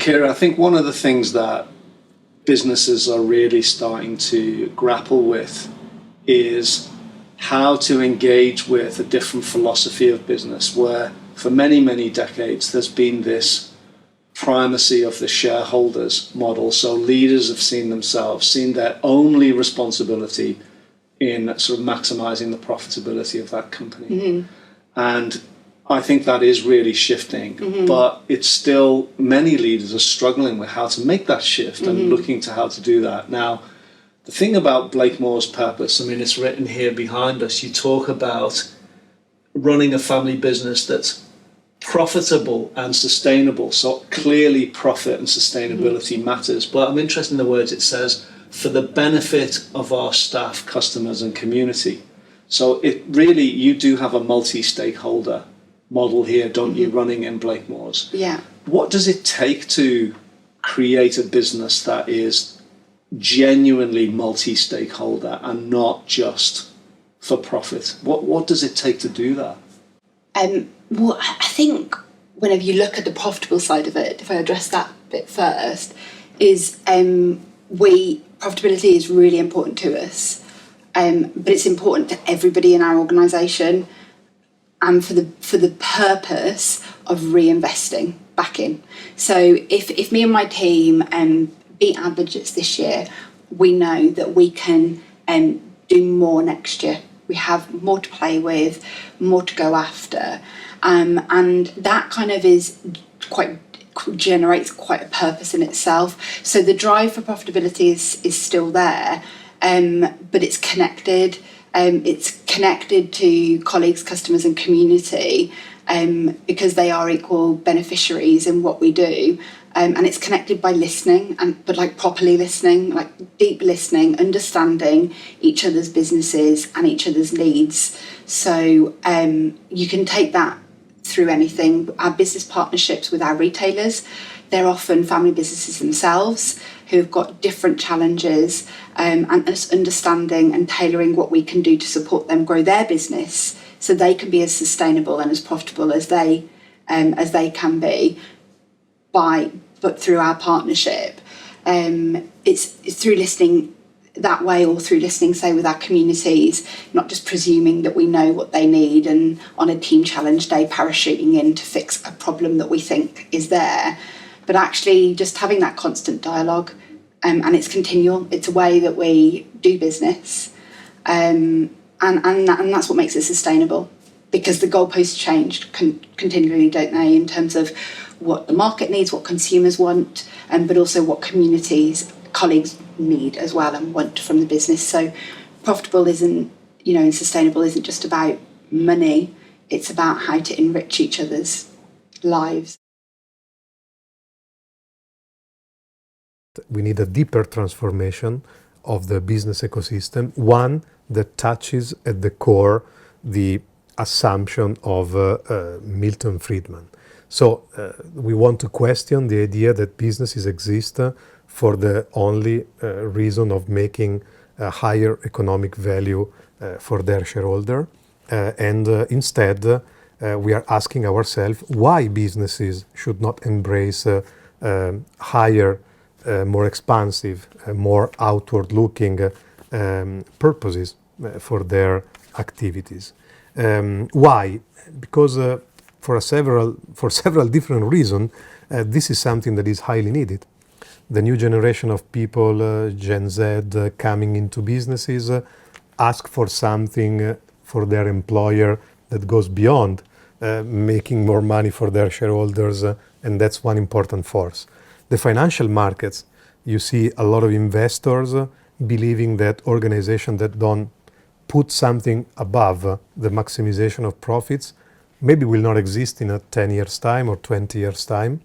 Kira, I think one of the things that businesses are really starting to grapple with is how to engage with a different philosophy of business, where for many, many decades there's been this primacy of the shareholders model. So leaders have seen their only responsibility in sort of maximizing the profitability of that company. Mm-hmm. And I think that is really shifting, mm-hmm. but it's still, many leaders are struggling with how to make that shift mm-hmm. and looking to how to do that. Now, the thing about Blakemore's purpose, I mean, it's written here behind us. You talk about running a family business that's profitable and sustainable. So clearly profit and sustainability mm-hmm. matters. But I'm interested in the words it says, for the benefit of our staff, customers and community. So it really, you do have a multi-stakeholder model here, don't mm-hmm. you, running in Blakemore's? Yeah. What does it take to create a business that is genuinely multi-stakeholder and not just for profit? What does it take to do that? Well, I think whenever you look at the profitable side of it, if I address that bit first, is profitability is really important to us, but it's important to everybody in our organisation, and for the purpose of reinvesting back in. So if me and my team beat our budgets this year, we know that we can do more next year. We have more to play with, more to go after, and that kind of generates quite a purpose in itself. So the drive for profitability is still there, but it's connected. It's connected to colleagues, customers and community because they are equal beneficiaries in what we do. And it's connected by listening, but like properly listening, like deep listening, understanding each other's businesses and each other's needs. So you can take that through anything. Our business partnerships with our retailers, they're often family businesses themselves who've got different challenges, and us understanding and tailoring what we can do to support them grow their business so they can be as sustainable and as profitable as they can be. But through our partnership, it's through listening that way, or through listening, say, with our communities, not just presuming that we know what they need and on a team challenge day parachuting in to fix a problem that we think is there, but actually just having that constant dialogue, and it's continual. It's a way that we do business, and that's what makes it sustainable, because the goalposts change continually, don't they, in terms of what the market needs, what consumers want, but also what communities, colleagues need as well and want from the business. So profitable isn't, and sustainable isn't just about money, it's about how to enrich each other's lives. We need a deeper transformation of the business ecosystem, one that touches at the core the assumption of Milton Friedman. So we want to question the idea that businesses exist for the only reason of making a higher economic value for their shareholder. And instead, we are asking ourselves why businesses should not embrace higher, more expansive, more outward-looking purposes for their activities. Why? Because for several different reasons, this is something that is highly needed. The new generation of people, Gen Z, coming into businesses, ask for something for their employer that goes beyond making more money for their shareholders, and that's one important force. The financial markets, you see a lot of investors believing that organizations that don't put something above the maximization of profits maybe will not exist in a 10 years time or 20 years time.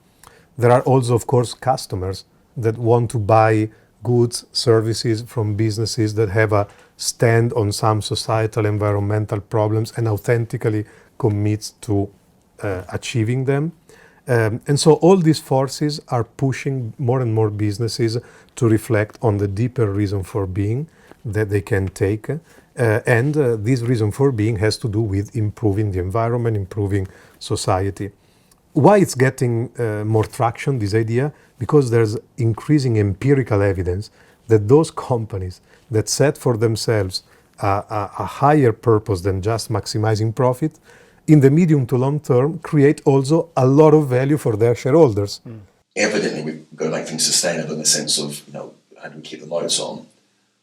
There are also, of course, customers that want to buy goods, services from businesses that have a stand on some societal, environmental problems and authentically commits to achieving them. And so all these forces are pushing more and more businesses to reflect on the deeper reason for being that they can take. And this reason for being has to do with improving the environment, improving society. why it's getting more traction, this idea? Because there's increasing empirical evidence that those companies that set for themselves a higher purpose than just maximizing profit, in the medium to long term, create also a lot of value for their shareholders. Evidently, we've got to make things sustainable in the sense of, how do we keep the lights on?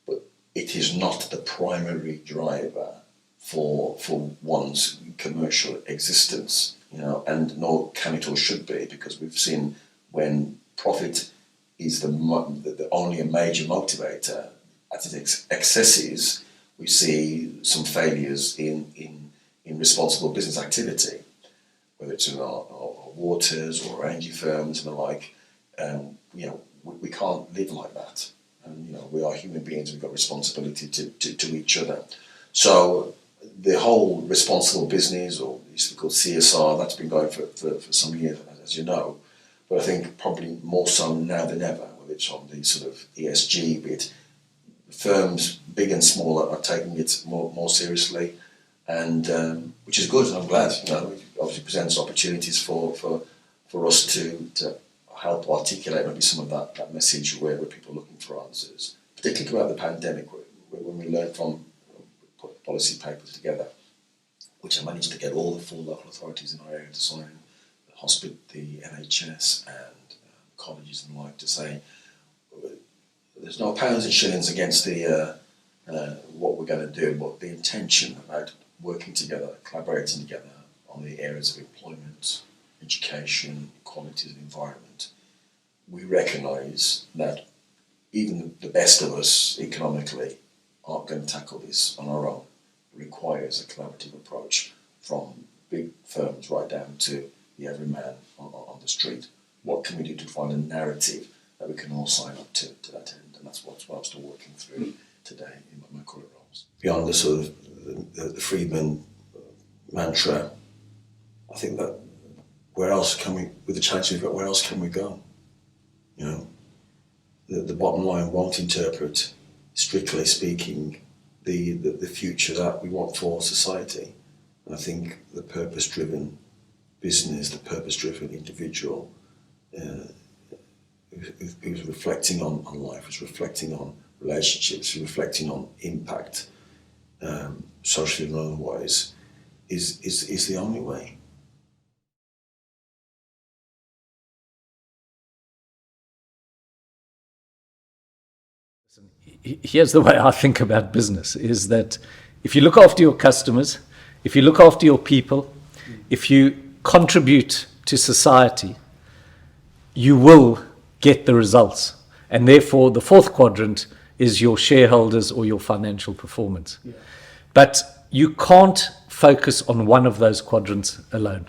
But it is not the primary driver for one's commercial existence, and nor can it or should be, because we've seen when profit is the only a major motivator at its excesses, we see some failures in responsible business activity, whether it's in our waters or energy firms and the like. We can't live like that. And, we are human beings, we've got responsibility to each other. So the whole responsible business, or it used to be called CSR, that's been going for some years, as you know. But I think probably more so now than ever, whether it's on the sort of ESG bit, firms, big and small, are taking it more seriously, and which is good. I'm glad. It obviously presents opportunities for us to help articulate maybe some of that message where people are looking for answers, particularly throughout the pandemic, when we learned from put policy papers together, which I managed to get all the full local authorities in our area to sign, the NHS and colleges and the like, to say there's no pounds and shillings against the what we're going to do, but the intention about working together, collaborating together on the areas of employment, education, equality of environment. We recognise that even the best of us economically aren't going to tackle this on our own. It requires a collaborative approach from big firms right down to the everyman on the street. What can we do to find a narrative that we can all sign up to that end? And that's what I'm still working through today in my current roles. Beyond the sort of the Friedman mantra, I think that with the challenge we've got, where else can we go? The bottom line won't interpret, strictly speaking, the future that we want for society. And I think the purpose-driven business, the purpose-driven individual who's reflecting on life, who's reflecting on relationships, who's reflecting on impact, socially and otherwise, is the only way. Here's the way I think about business, is that if you look after your customers, if you look after your people, if you contribute to society, you will get the results. And therefore, the fourth quadrant is your shareholders or your financial performance. Yeah. But you can't focus on one of those quadrants alone.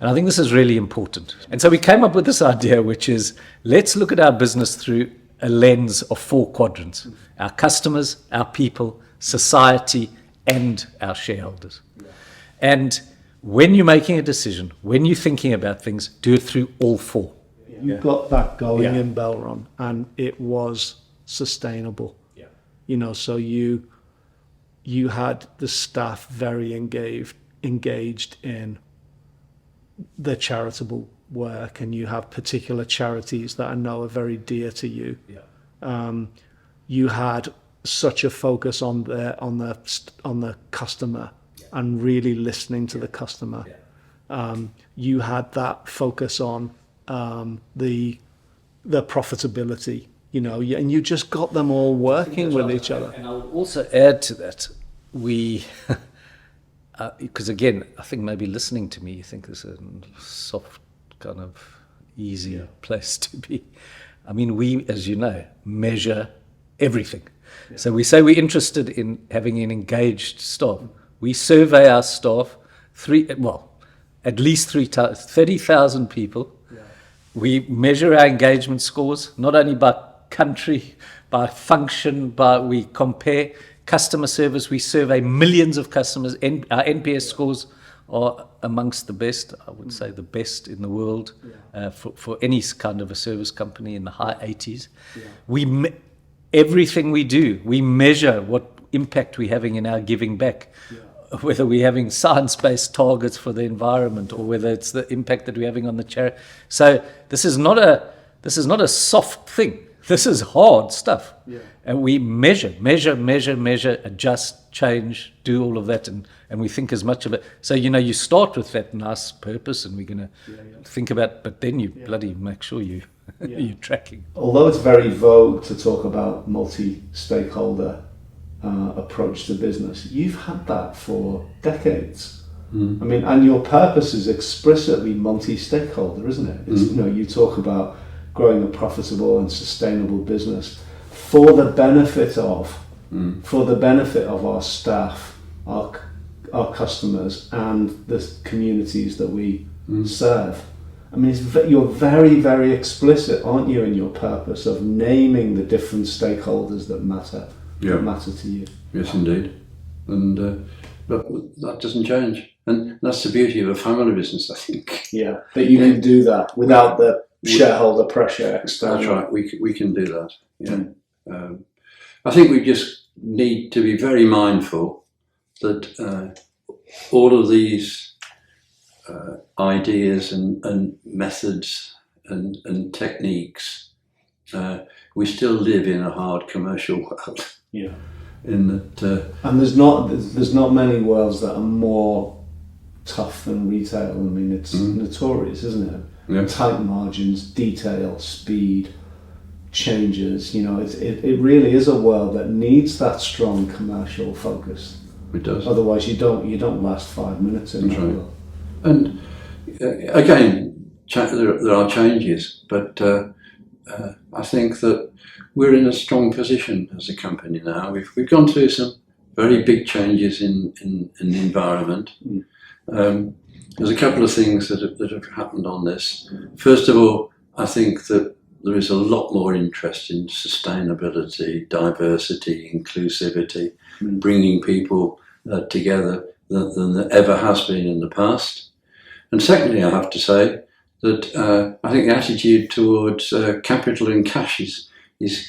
And I think this is really important. And so we came up with this idea, which is, let's look at our business through a lens of four quadrants: our customers, our people, society, and our shareholders. Yeah. And when you're making a decision, when you're thinking about things, do it through all four. You got that going in Belron, and it was sustainable. Yeah. So you had the staff very engaged in the charitable work, and you have particular charities that I know are very dear to you. Yeah. You had such a focus on the customer, and really listening to the customer. Yeah. You had that focus on the profitability, and you just got them all working with each other. And I'll also add to that, because again, I think maybe listening to me, you think this is a soft, kind of easy place to be. I mean, we, as you know, measure everything. Yeah. So we say we're interested in having an engaged staff. We survey our staff at least 30,000 people. Yeah. We measure our engagement scores, not only by country, by function, we compare customer service. We survey millions of customers. Our NPS scores are amongst the best, I would say the best in the world, for any kind of a service company, in the high 80s. Yeah. Everything we do, we measure what impact we're having in our giving back. Yeah. whether we're having science-based targets for the environment, or whether it's the impact that we're having on the charity. So this is not a soft thing. This is hard stuff. Yeah. And we measure, adjust, change, do all of that, and we think as much of it. So, you start with that nice purpose, and we're going to think about, but then you bloody make sure you're tracking. Although it's very vogue to talk about multi-stakeholder approach to business, you've had that for decades. I mean, and your purpose is explicitly multi-stakeholder, isn't it? It's, you talk about growing a profitable and sustainable business for the benefit of our staff, our customers, and the communities that we serve. I mean, you're very, very explicit, aren't you, in your purpose of naming the different stakeholders that matter to you. Yes, indeed. And but that doesn't change. And that's the beauty of a family business, I think. Yeah, that you can do that without the shareholder pressure external. That's right, we can do that. Yeah. I think we just need to be very mindful that all of these ideas and methods and techniques, we still live in a hard commercial world. Yeah. In that, and there's not many worlds that are more tough than retail. I mean, it's notorious, isn't it? Yeah. Tight margins, detail, speed, changes. It really is a world that needs that strong commercial focus. It does. Otherwise, you don't last 5 minutes in that world. And again, there are changes, but I think that we're in a strong position as a company now. We've gone through some very big changes in the environment. There's a couple of things that have happened on this. First of all, I think that there is a lot more interest in sustainability, diversity, inclusivity, bringing people together than there ever has been in the past. And secondly, I have to say that I think the attitude towards capital and cash is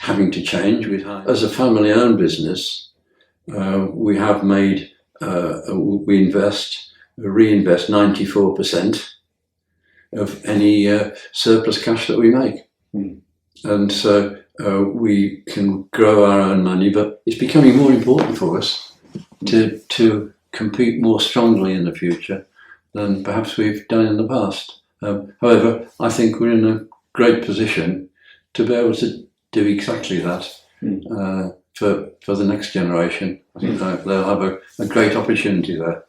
having to change. As a family-owned business, we have made, reinvest 94% of any surplus cash that we make. And so we can grow our own money, but it's becoming more important for us to compete more strongly in the future than perhaps we've done in the past. However, I think we're in a great position to be able to do exactly that for the next generation. I think they'll have a great opportunity there.